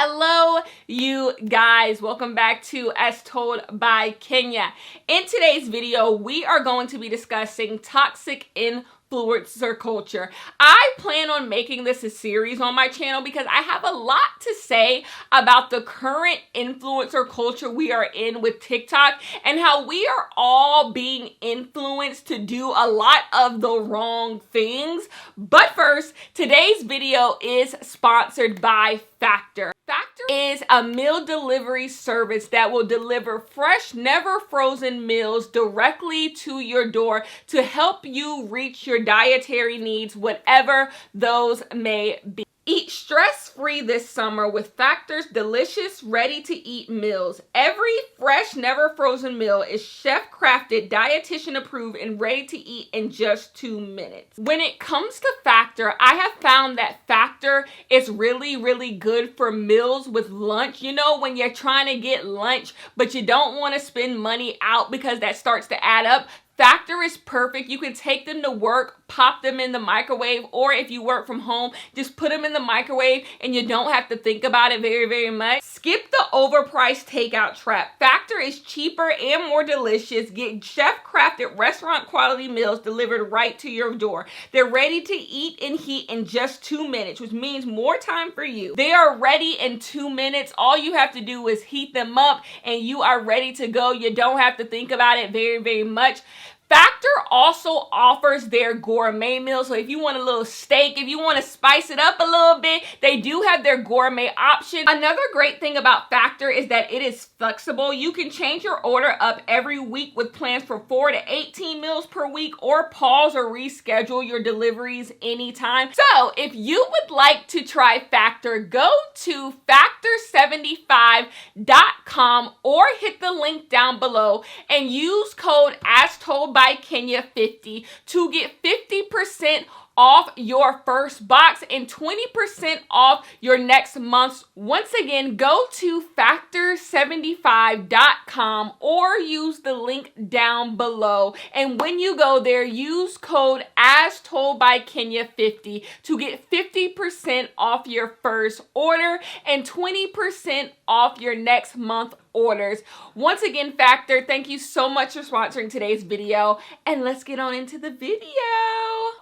Hello, you guys. Welcome back to As Told by Kenya. In today's video, we are going to be discussing toxic influencer culture. I plan on making this a series on my channel because I have a lot to say about the current influencer culture we are in with TikTok and how we are all being influenced to do a lot of the wrong things. But first, today's video is sponsored by Factor. Factor is a meal delivery service that will deliver fresh, never frozen meals directly to your door to help you reach your dietary needs, whatever those may be. Eat stress-free this summer with Factor's delicious, ready-to-eat meals. Every fresh, never frozen meal is chef-crafted, dietitian-approved, and ready to eat in just 2 minutes. When it comes to Factor, I have found that Factor is really good for meals with lunch. You know, when you're trying to get lunch, but you don't want to spend money out because that starts to add up. Factor is perfect. You can take them to work, pop them in the microwave, or if you work from home, just put them in the microwave and you don't have to think about it very much. Skip the overpriced takeout trap. Factor is cheaper and more delicious. Get chef-crafted restaurant quality meals delivered right to your door. They're ready to eat and heat in just 2 minutes, which means more time for you. They are ready in 2 minutes. All you have to do is heat them up and you are ready to go. You don't have to think about it very much. Factor also offers their gourmet meals. So if you want a little steak, if you want to spice it up a little bit, they do have their gourmet option. Another great thing about Factor is that it is flexible. You can change your order up every week with plans for 4 to 18 meals per week, or pause or reschedule your deliveries anytime. So if you would like to try Factor, go to factor75.com or hit the link down below and use code ASTOLDBY Kenya 50 to get 50% off your first box and 20% off your next month's. Once again, go to factor75.com or use the link down below. And when you go there, use code ASTOLDBYKenya50 to get 50% off your first order and 20% off your next month orders. Once again, Factor, thank you so much for sponsoring today's video, and let's get on into the video.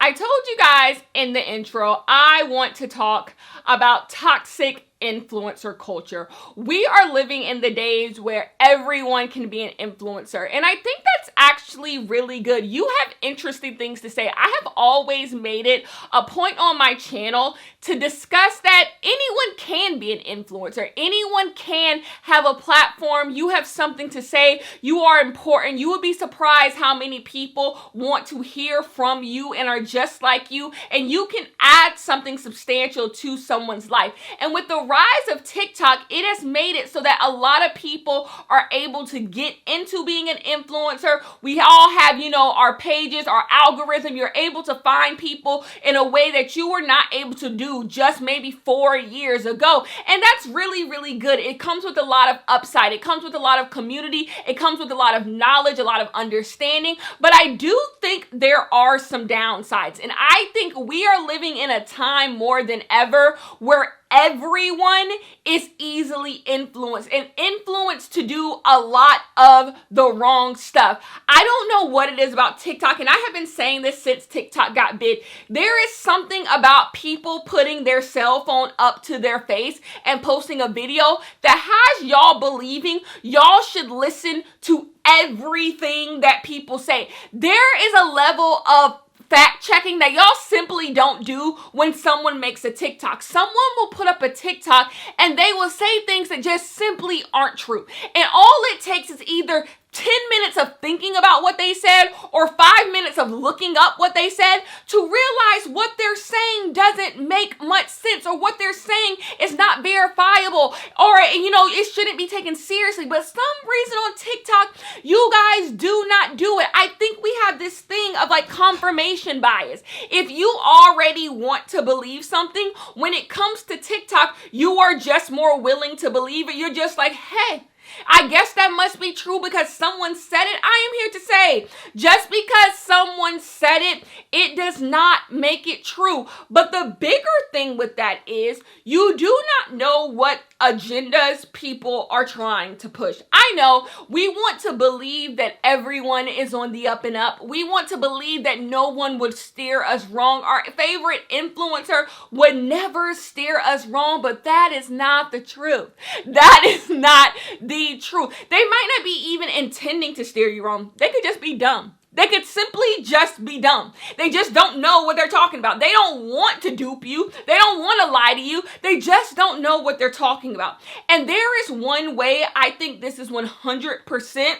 I told you guys in the intro, I want to talk about toxic influencer culture. We are living in the days where everyone can be an influencer, and I think that's actually really good. You have interesting things to say. I have always made it a point on my channel to discuss that anyone can be an influencer. Anyone can have a platform. You have something to say. You are important. You would be surprised how many people want to hear from you and are just like you, and you can add something substantial to someone's life. And with the rise of TikTok, it has made it so that a lot of people are able to get into being an influencer. We all have, our pages, our algorithm. You're able to find people in a way that you were not able to do just maybe 4 years ago. And that's really good. It comes with a lot of upside. It comes with a lot of community. It comes with a lot of knowledge, a lot of understanding. But I do think there are some downsides. And I think we are living in a time more than ever where everyone is easily influenced and influenced to do a lot of the wrong stuff. I don't know what it is about TikTok, and I have been saying this since TikTok got big. There is something about people putting their cell phone up to their face and posting a video that has y'all believing y'all should listen to everything that people say. There is a level of fact checking that y'all simply don't do when someone makes a TikTok. Someone will put up a TikTok and they will say things that just simply aren't true. And all it takes is either 10 minutes of thinking about what they said or 5 minutes of looking up what they said to realize what they're saying doesn't make much sense, or what they're saying is not verifiable, or it shouldn't be taken seriously. But some reason on TikTok, you guys do not do it. I think we have this thing of confirmation bias. If you already want to believe something, when it comes to TikTok, you are just more willing to believe it. You're just like, hey, I guess that must be true because someone said it. I am here to say, just because someone said it, it does not make it true. But the bigger thing with that is you do not know what agendas people are trying to push. I know we want to believe that everyone is on the up and up. We want to believe that no one would steer us wrong. Our favorite influencer would never steer us wrong, but that is not the truth. That is not the truth. They might not be even intending to steer you wrong. They could just be dumb. They could simply just be dumb. They just don't know what they're talking about. They don't want to dupe you. They don't want to lie to you. They just don't know what they're talking about. And there is one way I think this is 100%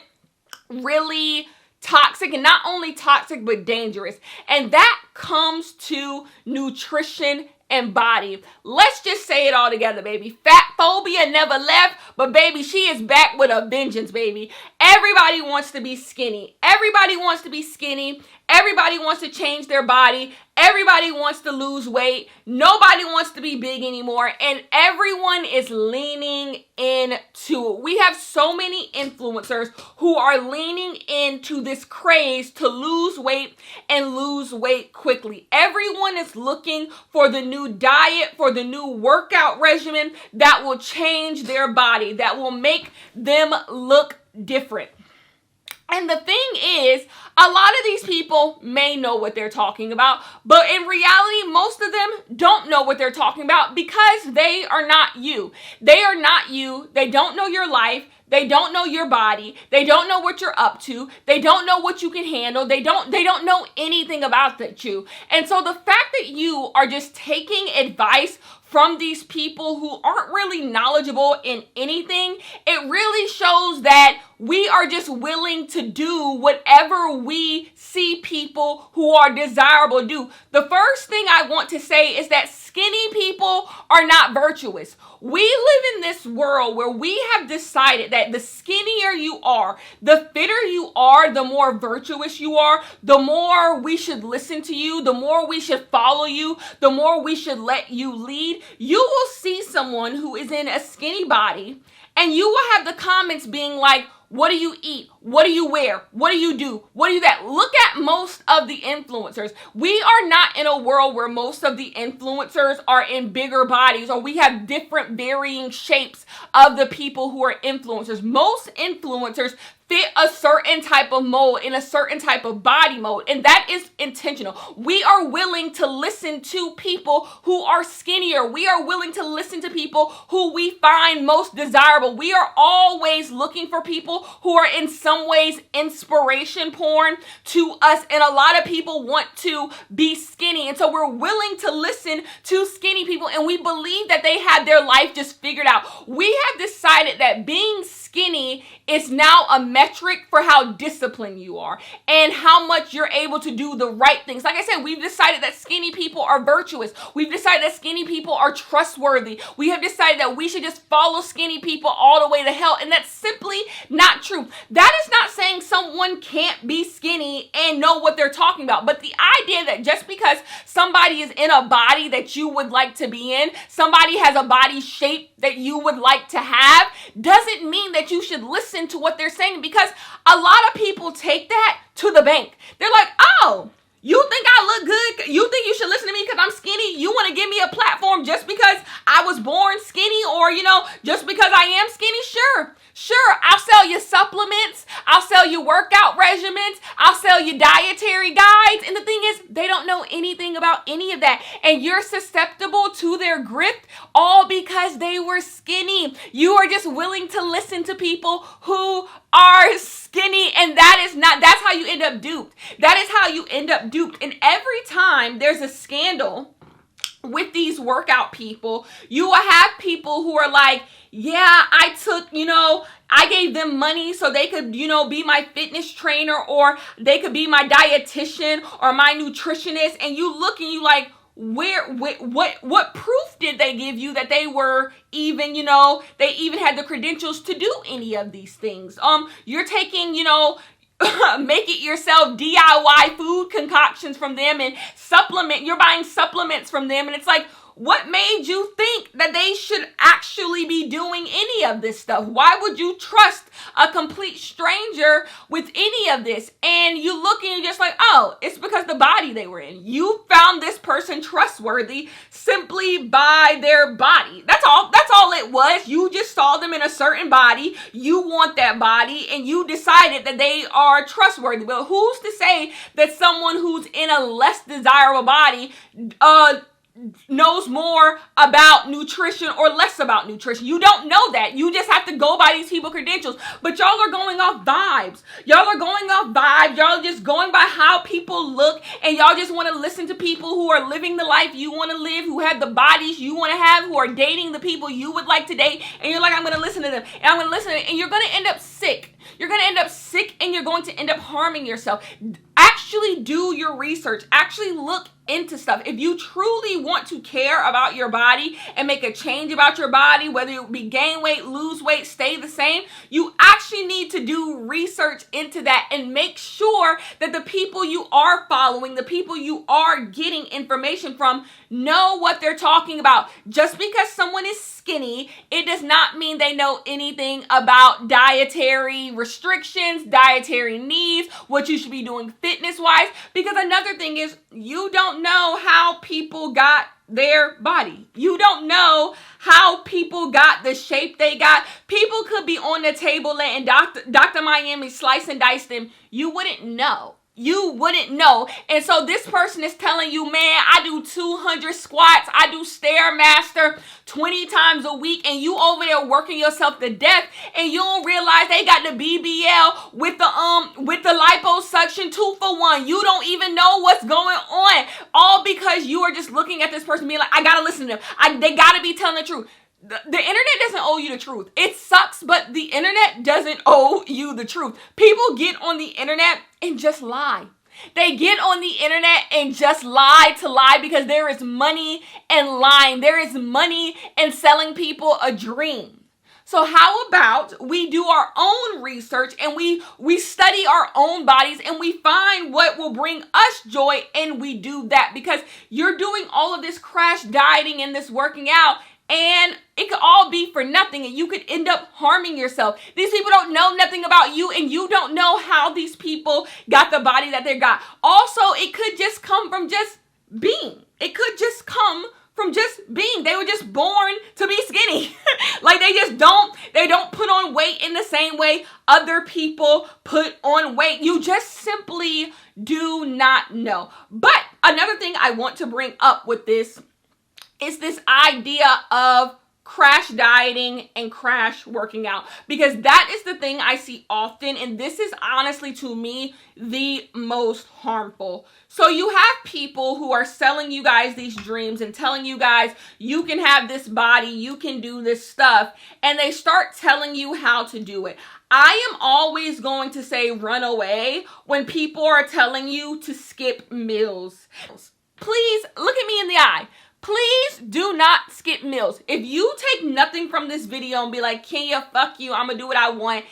really toxic, and not only toxic, but dangerous. And that comes to nutrition and body. Let's just say it all together, baby. Fat phobia never left, but baby, she is back with a vengeance, baby. Everybody wants to be skinny. Everybody wants to be skinny. Everybody wants to change their body. Everybody wants to lose weight. Nobody wants to be big anymore. And everyone is leaning into it. We have so many influencers who are leaning into this craze to lose weight and lose weight quickly. Everyone is looking for the new diet, for the new workout regimen that will change their body, that will make them look different. And the thing is, a lot of these people may know what they're talking about, but in reality, most of them don't know what they're talking about because they are not you. They are not you. They don't know your life. They don't know your body. They don't know what you're up to. They don't know what you can handle. They don't know anything about that you. And so the fact that you are just taking advice from these people who aren't really knowledgeable in anything, it really shows that we are just willing to do whatever we see people who are desirable do. The first thing I want to say is that skinny people are not virtuous. We live in this world where we have decided that the skinnier you are, the fitter you are, the more virtuous you are, the more we should listen to you, the more we should follow you, the more we should let you lead. You will see someone who is in a skinny body and you will have the comments being like, what do you eat? What do you wear? What do you do? What do you that? Look at most of the influencers. We are not in a world where most of the influencers are in bigger bodies or we have different varying shapes of the people who are influencers. Most influencers fit a certain type of mold in a certain type of body mold, and that is intentional. We are willing to listen to people who are skinnier. We are willing to listen to people who we find most desirable. We are always looking for people who are in some ways inspiration porn to us, and a lot of people want to be skinny, and so we're willing to listen to skinny people, and we believe that they have their life just figured out. We have decided that being skinny is now a metric for how disciplined you are and how much you're able to do the right things. Like I said, we've decided that skinny people are virtuous. We've decided that skinny people are trustworthy. We have decided that we should just follow skinny people all the way to hell, and that's simply not true. That is not saying someone can't be skinny and know what they're talking about, but the idea that just because somebody is in a body that you would like to be in, somebody has a body shape that you would like to have, doesn't mean that you should listen to what they're saying, because a lot of people take that to the bank. They're like, oh, you think I look good? You think you should listen to me because I'm skinny? You want to give me a platform just because I was born skinny, or, just because I am skinny? Sure, I'll sell you supplements. I'll sell you workout regimens. I'll sell you dietary guides. And the thing is, they don't know anything about any of that. And you're susceptible to their grip all because they were skinny. You are just willing to listen to people who are skinny, and that's how you end up duped. That is how you end up duped. And every time there's a scandal with these workout people, you will have people who are like, yeah, I gave them money so they could, be my fitness trainer, or they could be my dietitian or my nutritionist. And you look and you like, what proof did they give you that they were even, they even had the credentials to do any of these things? You're taking, make it yourself DIY food concoctions from them and you're buying supplements from them. And it's like, What made you think that they should actually be doing any of this stuff? Why would you trust a complete stranger with any of this? And you look and you're just like, oh, it's because the body they were in. You found this person trustworthy simply by their body. That's all it was. You just saw them in a certain body. You want that body and you decided that they are trustworthy. But who's to say that someone who's in a less desirable body knows more about nutrition or less about nutrition? You don't know that. You just have to go by these people's credentials. But y'all are going off vibes. Y'all are just going by how people look, and y'all just want to listen to people who are living the life you want to live, who have the bodies you want to have, who are dating the people you would like to date, and you're like, I'm going to listen to them, and I'm going to listen to them, and you're going to end up sick. You're going to end up sick, and you're going to end up harming yourself. Actually do your research. Actually look into stuff. If you truly want to care about your body and make a change about your body, whether it be gain weight, lose weight, stay the same, you actually need to do research into that and make sure that the people you are following, the people you are getting information from, know what they're talking about. Just because someone is skinny, it does not mean they know anything about dietary restrictions, dietary needs, what you should be doing fitness-wise. Because another thing is, you don't know how people got their body. You don't know how people got the shape they got. People could be on the table letting Dr. Miami slice and dice them. You wouldn't know. You wouldn't know. And so this person is telling you, man, I do 200 squats. I do Stairmaster 20 times a week. And you over there working yourself to death. And you don't realize they got the BBL with the liposuction 2-for-1. You don't even know what's going on. All because you are just looking at this person being like, I got to listen to them. They got to be telling the truth. The internet doesn't owe you the truth. It sucks, but the internet doesn't owe you the truth. People get on the internet and just lie. They get on the internet and just lie because there is money in lying. There is money in selling people a dream. So how about we do our own research and we study our own bodies and we find what will bring us joy and we do that, because you're doing all of this crash dieting and this working out and it could all be for nothing and you could end up harming yourself. These people don't know nothing about you and you don't know how these people got the body that they got. Also, it could just come from just being. It could just come from just being. They were just born to be skinny. Like they don't put on weight in the same way other people put on weight. You just simply do not know. But another thing I want to bring up with this is this idea of crash dieting and crash working out, because that is the thing I see often, and this is honestly to me the most harmful. So you have people who are selling you guys these dreams and telling you guys you can have this body, you can do this stuff, and they start telling you how to do it. I am always going to say run away when people are telling you to skip meals. Please look at me in the eye. Please do not skip meals. If you take nothing from this video and be like, Kenya, fuck you, I'm gonna do what I want,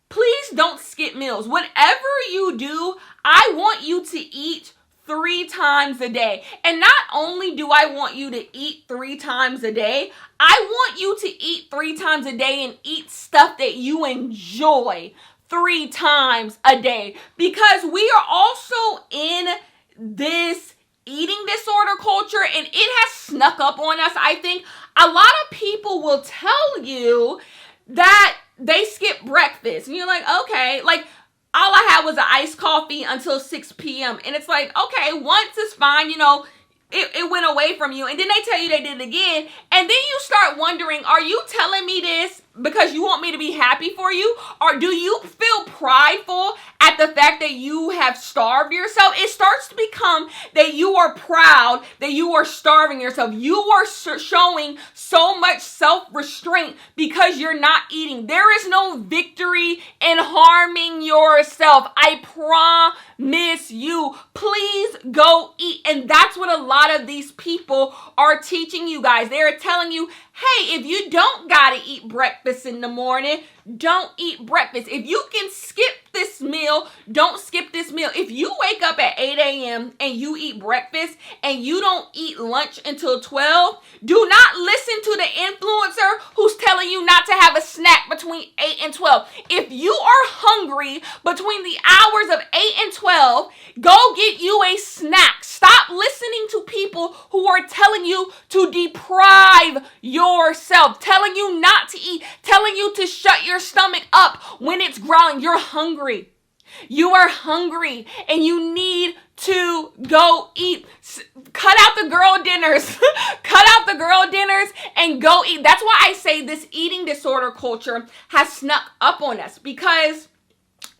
please don't skip meals. Whatever you do, I want you to eat 3 times a day. And not only do I want you to eat 3 times a day, I want you to eat 3 times a day and eat stuff that you enjoy 3 times a day. Because we are also in this eating disorder culture and it has snuck up on us. I think a lot of people will tell you that they skip breakfast and you're like, okay, like all I had was an iced coffee until 6 p.m. and it's like, okay, once is fine, you know, it went away from you, and then they tell you they did it again, and then you start wondering, are you telling me this because you want me to be happy for you, or do you feel prideful at the fact that you have starved yourself? It starts to become that you are proud that you are starving yourself. You are showing so much self-restraint because you're not eating. There is no victory in harming yourself. I promise you. Please go eat. And that's what a lot of these people are teaching you guys. They're telling you, hey, if you don't gotta eat breakfast in the morning, don't eat breakfast. If you can skip this meal. Don't skip this meal. If you wake up at 8 a.m. and you eat breakfast and you don't eat lunch until 12, do not listen to the influencer who's telling you not to have a snack between 8 and 12. If you are hungry between the hours of 8 and 12, go get you a snack. Stop listening to people who are telling you to deprive yourself, telling you not to eat, telling you to shut your stomach up when it's growling. You're hungry. You are hungry and you need to go eat. Cut out the girl dinners. Cut out the girl dinners and go eat. That's why I say this eating disorder culture has snuck up on us, because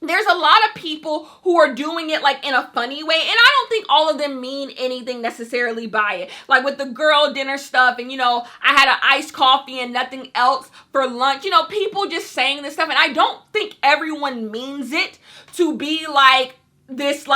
there's a lot of people who are doing it like in a funny way. And I don't think all of them mean anything necessarily by it. Like with the girl dinner stuff and, I had an iced coffee and nothing else for lunch. People just saying this stuff. And I don't think everyone means it to be like this,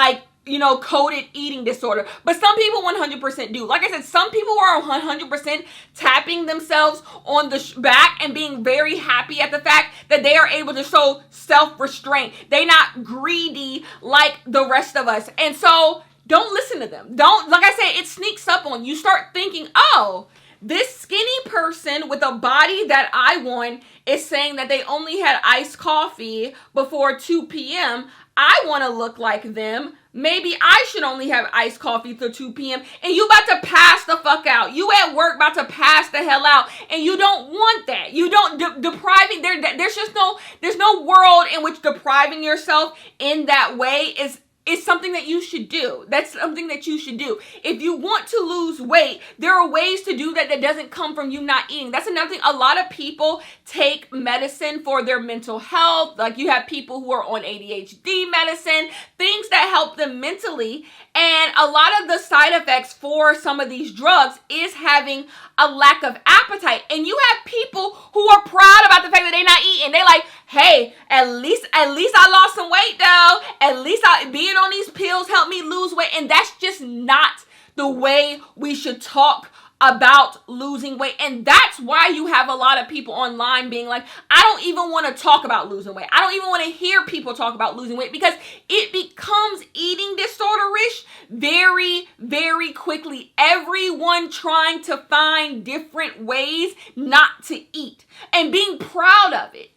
coded eating disorder. But some people 100% do. Like I said, some people are 100% tapping themselves on the back and being very happy at the fact that they are able to show self-restraint. They're not greedy like the rest of us. And so don't listen to them. Like I said, it sneaks up on you. Start thinking, oh, this skinny person with a body that I want is saying that they only had iced coffee before 2 p.m. I want to look like them. Maybe I should only have iced coffee till 2 p.m. And you about to pass the fuck out. You at work about to pass the hell out. And you don't want that. You don't depriving. There's no world in which depriving yourself in that way is something that you should do. That's something that you should do. If you want to lose weight, there are ways to do that doesn't come from you not eating. That's another thing. A lot of people take medicine for their mental health. Like you have people who are on ADHD medicine, things that help them mentally. And a lot of the side effects for some of these drugs is having a lack of appetite. And you have people who are proud about the fact that they're not eating. They're like, hey, at least I lost some weight though. At least being on these pills helped me lose weight. And that's just not the way we should talk about losing weight. And that's why you have a lot of people online being like, I don't even want to talk about losing weight. I don't even want to hear people talk about losing weight, because it becomes eating disorder-ish very, very quickly. Everyone trying to find different ways not to eat and being proud of it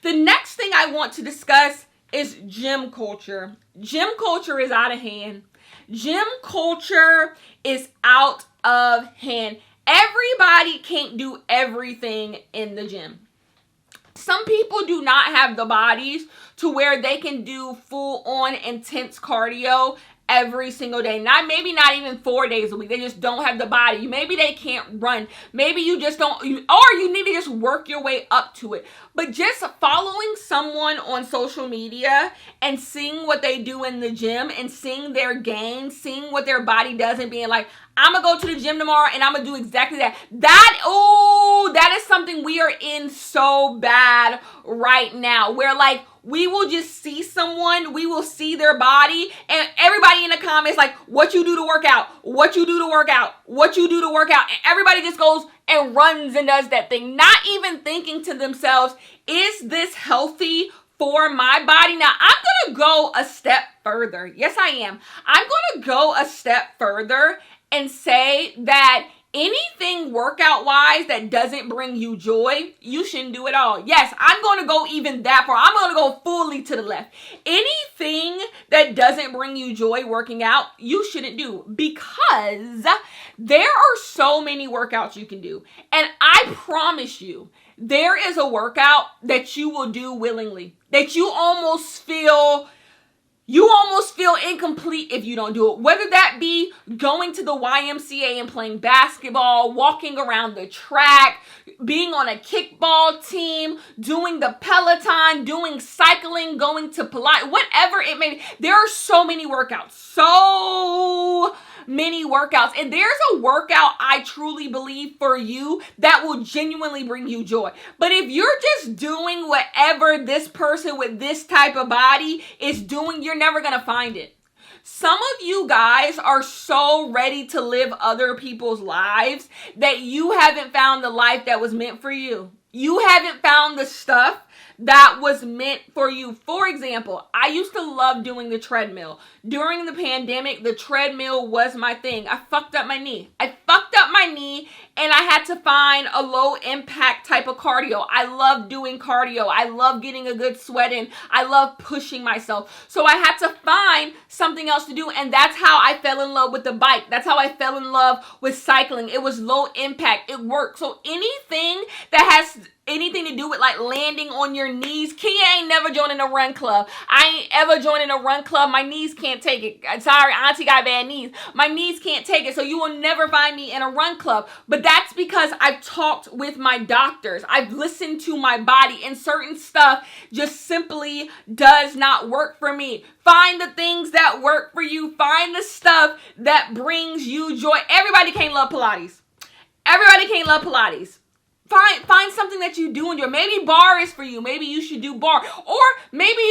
The next thing I want to discuss is gym culture. Gym culture is out of hand. Gym culture is out of hand. Everybody can't do everything in the gym. Some people do not have the bodies to where they can do full-on intense cardio every single day. Maybe not even 4 days a week. They just don't have the body. Maybe they can't run. Maybe you just don't, or you need to just work your way up to it. But just following someone on social media and seeing what they do in the gym and seeing their gains, seeing what their body does and being like, I'm going to go to the gym tomorrow and I'm going to do exactly that. That is something we are in so bad right now, where like we will just see someone, we will see their body, and everybody in the comments like, what you do to work out, what you do to work out, what you do to work out. And everybody just goes and runs and does that thing, not even thinking to themselves, is this healthy for my body? Now, I'm going to go a step further. Yes, I am. I'm going to go a step further and say that anything workout-wise that doesn't bring you joy, you shouldn't do at all. Yes, I'm going to go even that far. I'm going to go fully to the left. Anything that doesn't bring you joy working out, you shouldn't do, because there are so many workouts you can do. And I promise you, there is a workout that you will do willingly, that you almost feel incomplete if you don't do it. Whether that be going to the YMCA and playing basketball, walking around the track, being on a kickball team, doing the Peloton, doing cycling, going to Pilates, whatever it may be. There are so many workouts. And there's a workout I truly believe for you that will genuinely bring you joy. But if you're just doing whatever this person with this type of body is doing, you're never going to find it. Some of you guys are so ready to live other people's lives that you haven't found the life that was meant for you. You haven't found the stuff that was meant for you. For example, I used to love doing the treadmill. During the pandemic, the treadmill was my thing. I fucked up my knee. And I had to find a low impact type of cardio. I love doing cardio. I love getting a good sweat in. I love pushing myself. So I had to find something else to do. And that's how I fell in love with the bike. That's how I fell in love with cycling. It was low impact. It worked. So anything that has anything to do with like landing on your knees. Kenya ain't never joining a run club. I ain't ever joining a run club. My knees can't take it. Sorry, auntie got bad knees. My knees can't take it. So you will never find me in a run club. But that's because I've talked with my doctors. I've listened to my body, and certain stuff just simply does not work for me. Find the things that work for you. Find the stuff that brings you joy. Everybody can't love Pilates. Everybody can't love Pilates. Find something that you do enjoy. Maybe bar is for you. Maybe you should do bar. Or maybe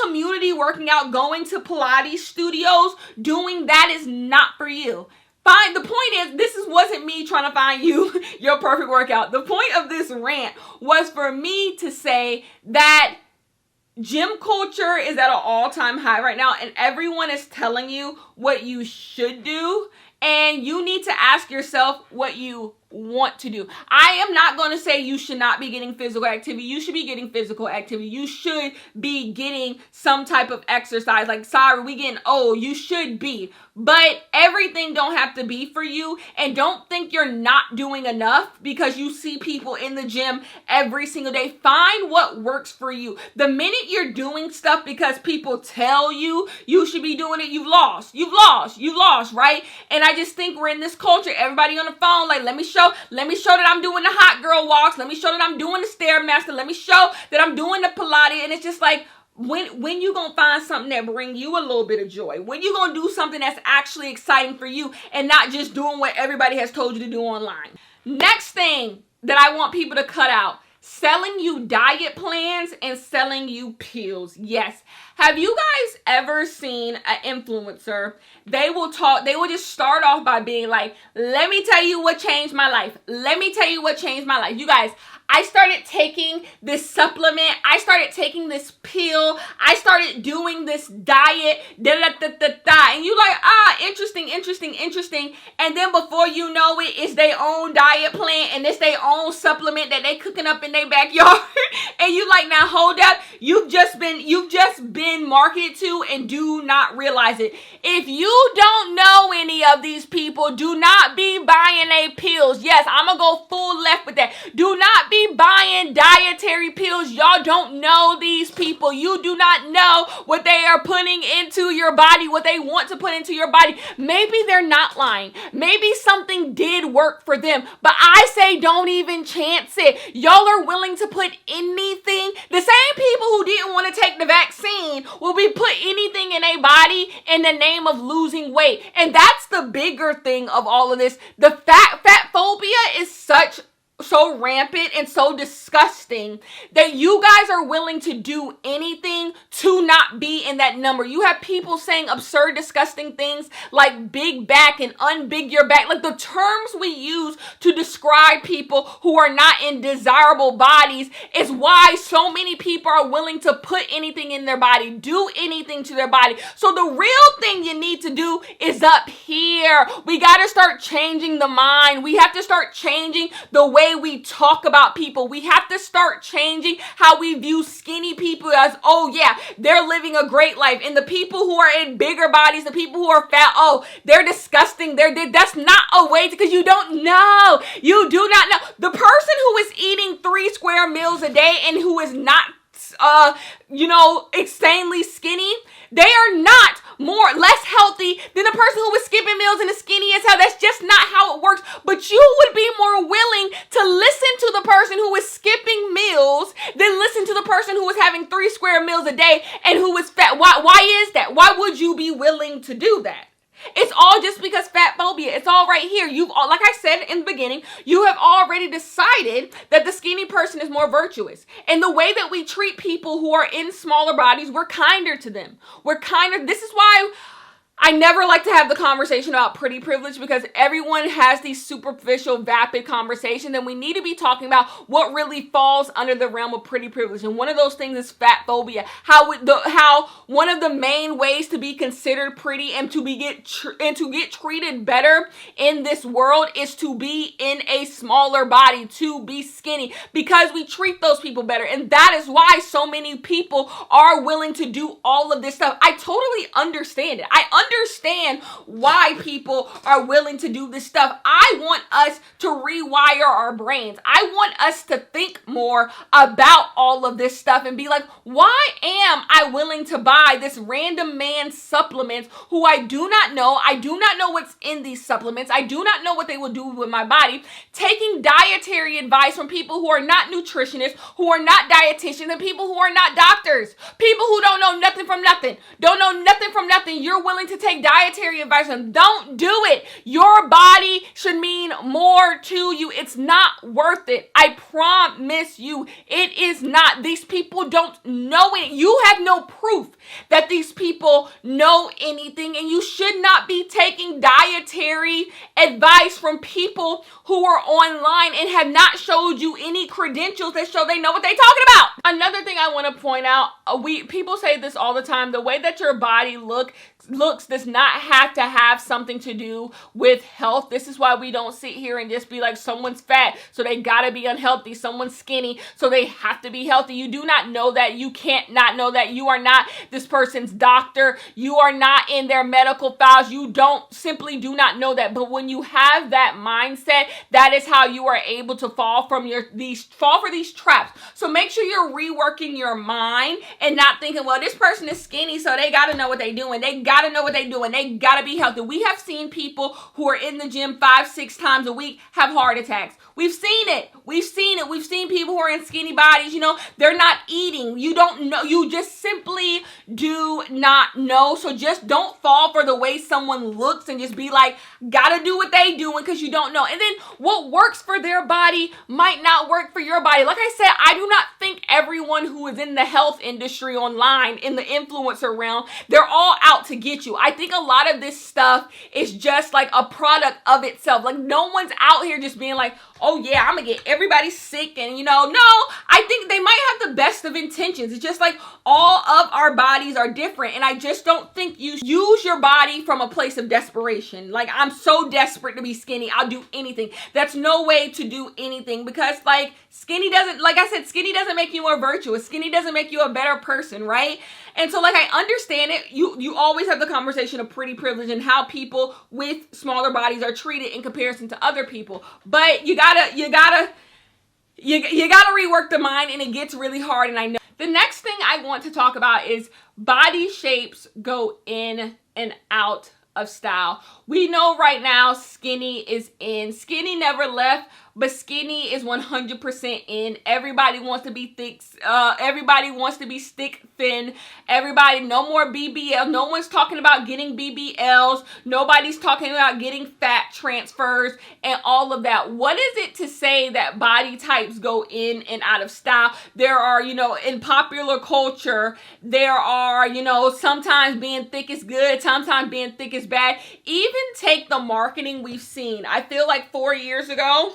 community working out, going to Pilates studios, doing that is not for you. Fine. The point is, wasn't me trying to find you your perfect workout. The point of this rant was for me to say that gym culture is at an all-time high right now, and everyone is telling you what you should do, and you need to ask yourself what you want to do. I am not going to say you should not be getting physical activity. You should be getting physical activity. You should be getting some type of exercise. Like, sorry, we getting old. You should be. But everything don't have to be for you. And don't think you're not doing enough because you see people in the gym every single day. Find what works for you. The minute you're doing stuff because people tell you you should be doing it, you've lost, right? And I just think we're in this culture. Everybody on the phone, like, let me show that I'm doing the hot girl walks. Let me show that I'm doing the Stairmaster. Let me show that I'm doing the Pilates. And it's just like, when you gonna find something that bring you a little bit of joy? When you gonna do something that's actually exciting for you and not just doing what everybody has told you to do online? Next thing that I want people to cut out: selling you diet plans and selling you pills. Yes. Have you guys ever seen an influencer? They will just start off by being like, let me tell you what changed my life. Let me tell you what changed my life. You guys, I started taking this supplement. I started taking this pill. I started doing this diet. And you like, interesting. And then before you know it, it's their own diet plan and it's their own supplement that they cooking up in their backyard. And you like, now hold up. You've just been marketed to and do not realize it. If you don't know any of these people, do not be buying their pills. Yes, I'm gonna go full left with that. Do not be buying dietary pills. Y'all don't know these people. You do not know what they are putting into your body, what they want to put into your body. Maybe they're not lying. Maybe something did work for them, but I say don't even chance it. Y'all are willing to put anything. The same people who didn't want to take the vaccine will be put anything in a body in the name of losing weight. And that's the bigger thing of all of this. The fat phobia is so rampant and so disgusting that you guys are willing to do anything to not be in that number. You have people saying absurd, disgusting things like big back and unbig your back. Like, the terms we use to describe people who are not in desirable bodies is why so many people are willing to put anything in their body, do anything to their body. So the real thing you need to do is up here. We got to start changing the mind. We have to start changing the way we talk about people. We have to start changing how we view skinny people as, oh yeah, they're living a great life. And the people who are in bigger bodies, the people who are fat, oh, they're disgusting. That's not a way, because you don't know. You do not know. The person who is eating 3 square meals a day and who is not insanely skinny, they are not less healthy than the person who is skipping meals and is skinny as hell. That's just not how it works. But you would be more willing to listen to the person who is skipping meals than listen to the person who is having 3 square meals a day and who is fat. Why is that? Why would you be willing to do that? It's all just because fat phobia. It's all right here. Like I said in the beginning, you have already decided that the skinny person is more virtuous. And the way that we treat people who are in smaller bodies, we're kinder to them. This is why I never like to have the conversation about pretty privilege because everyone has these superficial, vapid conversations, and we need to be talking about what really falls under the realm of pretty privilege. And one of those things is fat phobia. How one of the main ways to be considered pretty and to get treated better in this world is to be in a smaller body, to be skinny, because we treat those people better. And that is why so many people are willing to do all of this stuff. I totally understand it. I understand why people are willing to do this stuff. I want us to rewire our brains. I want us to think more about all of this stuff and be like, why am I willing to buy this random man's supplements who I do not know? I do not know what's in these supplements. I do not know what they will do with my body. Taking dietary advice from people who are not nutritionists, who are not dietitians, and people who are not doctors. People who don't know nothing from nothing. Don't know nothing from nothing. You're willing to take dietary advice and don't do it. Your body should mean more to you. It's not worth it. I promise you, it is not. These people don't know it. You have no proof that these people know anything, and you should not be taking dietary advice from people who are online and have not showed you any credentials that show they know what they're talking about. Another thing I want to point out, people say this all the time, the way that your body looks does not have to have something to do with health. This is why we don't sit here and just be like, someone's fat, so they gotta be unhealthy. Someone's skinny, so they have to be healthy. You do not know that. You can't not know that. You are not this person's doctor. You are not in their medical files. You simply do not know that. But when you have that mindset, that is how you are able to fall for these traps. So make sure you're reworking your mind and not thinking, well, this person is skinny, so they gotta know what they're doing. They gotta know what they're doing. They gotta be healthy. We have seen people who are in the gym 5-6 times a week have heart attacks. We've seen it. We've seen people who are in skinny bodies, they're not eating. You don't know. You just simply do not know. So just don't fall for the way someone looks and just be like, gotta do what they doing because you don't know. And then what works for their body might not work for your body. Like I said, I do not think everyone who is in the health industry online, in the influencer realm, they're all out to get you. I think a lot of this stuff is just like a product of itself. Like no one's out here just being like, oh yeah, I'm gonna get everybody sick and no, I think they might have the best of intentions. It's just like all of our bodies are different, and I just don't think you use your body from a place of desperation. Like, I'm so desperate to be skinny, I'll do anything. That's no way to do anything, because skinny doesn't make you more virtuous. Skinny doesn't make you a better person, right? And so I understand it. You always have the conversation of pretty privilege and how people with smaller bodies are treated in comparison to other people. But you gotta rework the mind, and it gets really hard. And I know the next thing I want to talk about is body shapes go in and out of style. We know right now skinny is in. Skinny never left, but skinny is 100% in. Everybody wants to be thick. Everybody wants to be stick thin. Everybody, no more BBL. No one's talking about getting BBLs. Nobody's talking about getting fat transfers and all of that. What is it to say that body types go in and out of style? There are, in popular culture, there are, sometimes being thick is good, sometimes being thick is bad. Even take the marketing we've seen. I feel like 4 years ago,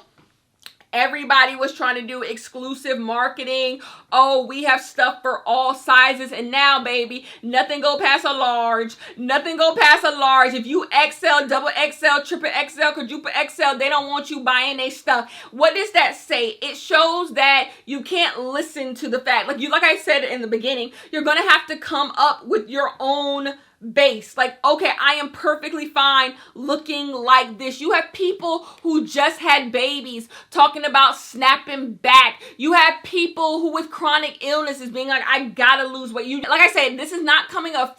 everybody was trying to do exclusive marketing. Oh, we have stuff for all sizes. And now, baby, nothing go past a large. Nothing go past a large. If you XL, double XL, triple XL, quadruple XL, they don't want you buying their stuff. What does that say? It shows that you can't listen to the fact. Like I said in the beginning, you're going to have to come up with your own base. Okay, I am perfectly fine looking like this. You have people who just had babies talking about snapping back. You have people who with chronic illnesses being like, I gotta lose weight. Like I said, this is not coming up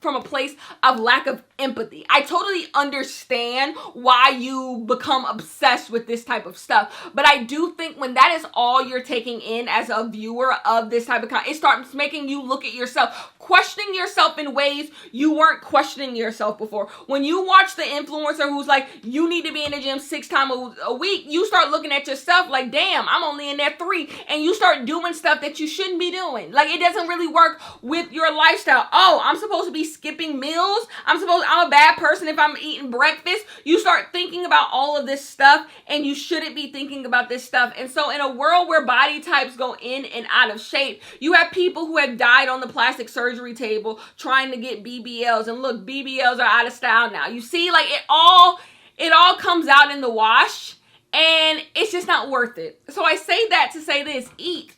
from a place of lack of empathy. I totally understand why you become obsessed with this type of stuff. But I do think when that is all you're taking in as a viewer of this type of content, it starts making you look at yourself, questioning yourself in ways you weren't questioning yourself before. When you watch the influencer who's like, you need to be in the gym 6 times a week, you start looking at yourself like, damn, I'm only in there 3. And you start doing stuff that you shouldn't be doing. Like, it doesn't really work with your lifestyle. Oh, I'm supposed to be skipping meals. I'm a bad person if I'm eating breakfast. You start thinking about all of this stuff, and you shouldn't be thinking about this stuff. And so in a world where body types go in and out of shape, you have people who have died on the plastic surgery table trying to get BBLs. And look, BBLs are out of style now. You see, like, it all comes out in the wash, and it's just not worth it. So I say that to say this: eat.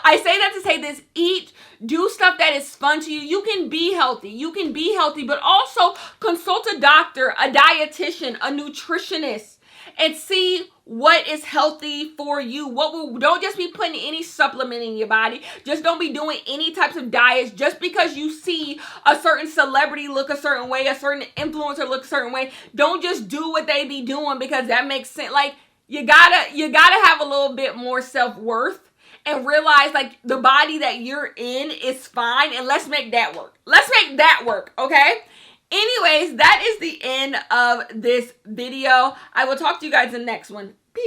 I say that to say this: eat, do stuff that is fun to you. You can be healthy, but also consult a doctor, a dietitian, a nutritionist, and see what is healthy for you. Don't just be putting any supplement in your body. Just don't be doing any types of diets just because you see a certain celebrity look a certain way, a certain influencer look a certain way. Don't just do what they be doing because that makes sense. Like, you gotta have a little bit more self-worth and realize, like, the body that you're in is fine, and let's make that work. Let's make that work, okay? Anyways, that is the end of this video. I will talk to you guys in the next one.